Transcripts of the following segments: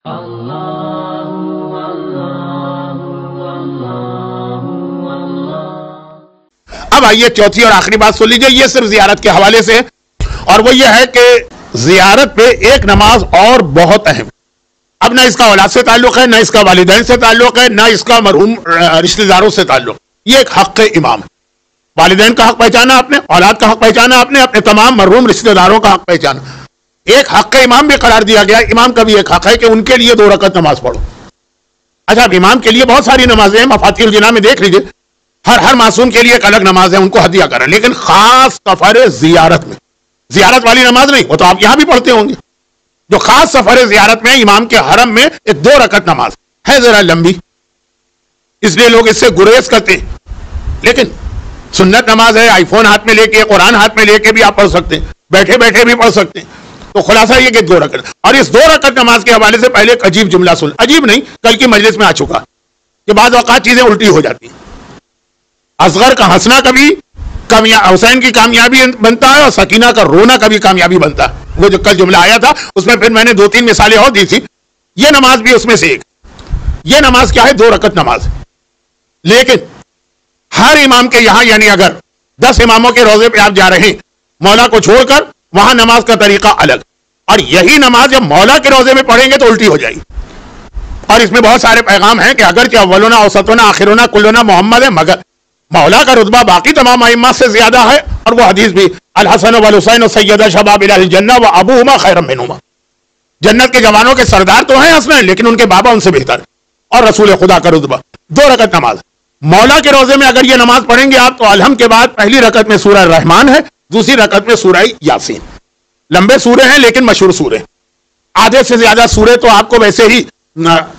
اب آئیے چوتھی اور آخری بات سن لیجیے، یہ صرف زیارت کے حوالے سے، اور وہ یہ ہے کہ زیارت پہ ایک نماز اور بہت اہم، اب نہ اس کا اولاد سے تعلق ہے، نہ اس کا والدین سے تعلق ہے، نہ اس کا مرحوم رشتہ داروں سے تعلق، یہ ایک حق امام ہے۔ والدین کا حق پہچانا آپ نے، اولاد کا حق پہچانا آپ نے، اپنے تمام مرحوم رشتہ داروں کا حق پہچانا، ایک حق امام بھی قرار دیا گیا۔ امام کا بھی ایک حق ہے کہ ان کے لیے 2 رکعت نماز پڑھو۔ اچھا، اب امام کے لیے بہت ساری نمازیں ہیں، مفاتیح الجناح میں دیکھ لیجیے، ہر معصوم کے لیے ایک الگ نماز ہے، ان کو ہدیہ کریں، لیکن خاص سفر زیارت میں، زیارت والی نماز نہیں، وہ تو آپ یہاں بھی پڑھتے ہوں گے، جو خاص سفر زیارت میں امام کے حرم میں ایک 2 رکعت نماز ہے، ذرا لمبی، اس لیے لوگ اس سے گریز کرتے ہیں، لیکن سنت نماز ہے، آئی فون ہاتھ میں لے کے، قرآن ہاتھ میں لے کے بھی آپ پڑھ سکتے ہیں، بیٹھے بیٹھے بھی پڑھ سکتے ہیں۔ تو خلاصہ یہ کہ 2 رکعت، اور اس 2 رکعت نماز کے حوالے سے پہلے ایک عجیب جملہ سن، عجیب نہیں، کل کی مجلس میں آ چکا کہ بعض اوقات چیزیں الٹی ہو جاتی ہیں۔ اصغر کا ہنسنا کبھی حسین کی کامیابی بنتا ہے، اور سکینہ کا رونا کبھی کامیابی بنتا ہے۔ وہ جو کل جملہ آیا تھا اس میں پھر میں نے 2-3 مثالیں اور دی تھی، یہ نماز بھی اس میں سے ایک۔ یہ نماز کیا ہے؟ 2 رکعت نماز، لیکن ہر امام کے یہاں، یعنی اگر 10 اماموں کے روزے پہ آپ جا رہے ہیں مولا کو چھوڑ کر، وہاں نماز کا طریقہ الگ، اور یہی نماز جب مولا کے روزے میں پڑھیں گے تو الٹی ہو جائے گی۔ اور اس میں بہت سارے پیغام ہیں کہ اگرچہ اولنا اوسطنا آخرنا کلنا محمد ہے، مگر مولا کا رتبہ باقی تمام ائمہ سے زیادہ ہے، اور وہ حدیث بھی الحسن والحسین سیدہ شباب اہل الجنہ و ابوہما خیر منہما، جنت کے جوانوں کے سردار تو ہیں حسنین، لیکن ان کے بابا ان سے بہتر، اور رسول خدا کا رتبہ۔ 2 رکعت نماز، مولا کے روزے میں اگر یہ نماز پڑھیں گے آپ تو الحم کے بعد پہلی رکعت میں سورہ الرحمن ہے، دوسری رکعت میں سورہ یاسین، لمبے سورے ہیں لیکن مشہور سورے، آدھے سے زیادہ سورے تو آپ کو ویسے ہی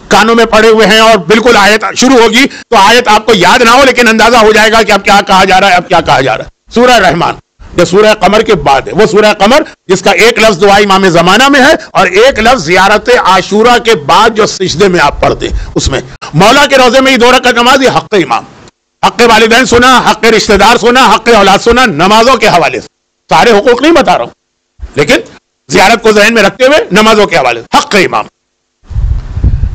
کانوں میں پڑے ہوئے ہیں، اور بالکل آیت شروع ہوگی تو آیت آپ کو یاد نہ ہو لیکن اندازہ ہو جائے گا کہ اب کیا کہا جا رہا ہے، اب کیا کہا جا رہا ہے۔ سورہ رحمان جو سورہ قمر کے بعد ہے، وہ سورہ قمر جس کا ایک لفظ دعا امام زمانہ میں ہے، اور ایک لفظ زیارت عاشورہ کے بعد جو سجدے میں آپ پڑھتے ہیں اس میں۔ مولا کے روزے میں یہ 2 رکعت نماز، یہ حق امام، حق والدین سنا، حق رشتہ دار سنا، حق اولاد سنا، نمازوں کے حوالے سے، سارے حقوق نہیں بتا رہا ہوں، لیکن زیارت کو ذہن میں رکھتے ہوئے نمازوں کے حوالے سے حق امام۔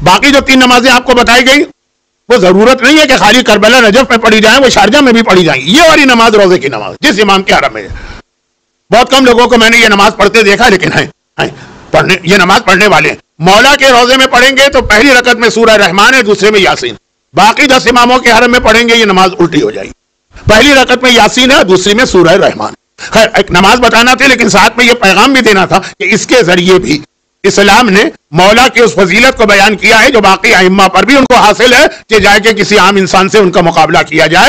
باقی جو 3 نمازیں آپ کو بتائی گئی وہ ضرورت نہیں ہے کہ خالی کربلا نجف میں پڑھی جائیں، وہ شارجہ میں بھی پڑھی جائیں گی، یہ والی نماز روزے کی نماز جس امام کے حرم میں ہے۔ بہت کم لوگوں کو میں نے یہ نماز پڑھتے دیکھا، لیکن ہیں پڑھنے، یہ نماز پڑھنے والے ہیں۔ مولا کے روزے میں پڑھیں گے تو پہلی رکعت میں سورہ رحمان ہے، دوسرے میں یاسین، باقی 10 اماموں کے حرم میں پڑھیں گے یہ نماز الٹی ہو جائے گی، پہلی رکعت میں یاسین ہے، دوسری میں سورہ رحمان۔ خیر، ایک نماز بتانا تھی، لیکن ساتھ میں یہ پیغام بھی دینا تھا کہ اس کے ذریعے بھی اسلام نے مولا کی اس فضیلت کو بیان کیا ہے جو باقی ائمہ پر بھی ان کو حاصل ہے، کہ جائے کہ کسی عام انسان سے ان کا مقابلہ کیا جائے،